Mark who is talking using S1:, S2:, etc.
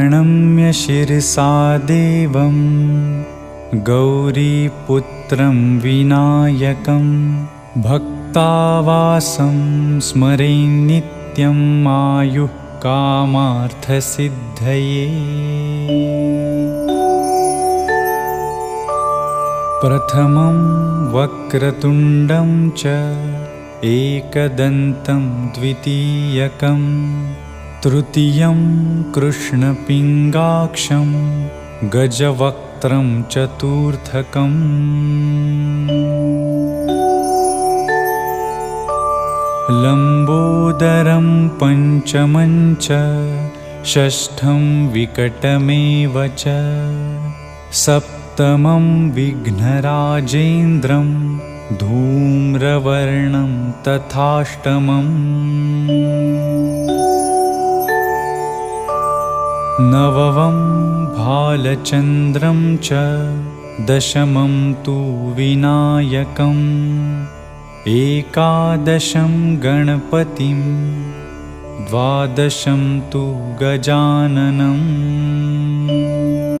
S1: प्रणम्य शिरसा देवं गौरीपुत्रं विनायकं भक्तावासं स्मरे नित्यं आयुः कामार्थसिद्धये। प्रथमं वक्रतुण्डं च एकदन्तं द्वितीयकं तृतीयं कृष्णपिङ्गाक्षं गजवक्त्रं चतुर्थकम्। लम्बोदरं पञ्चमं च षष्ठं विकटमेव च सप्तमं विघ्नराजेन्द्रं धूम्रवर्णं तथाष्टमम्। नवमं भालचन्द्रं च दशमं तु विनायकम् एकादशं गणपतिं द्वादशं तु गजाननम्।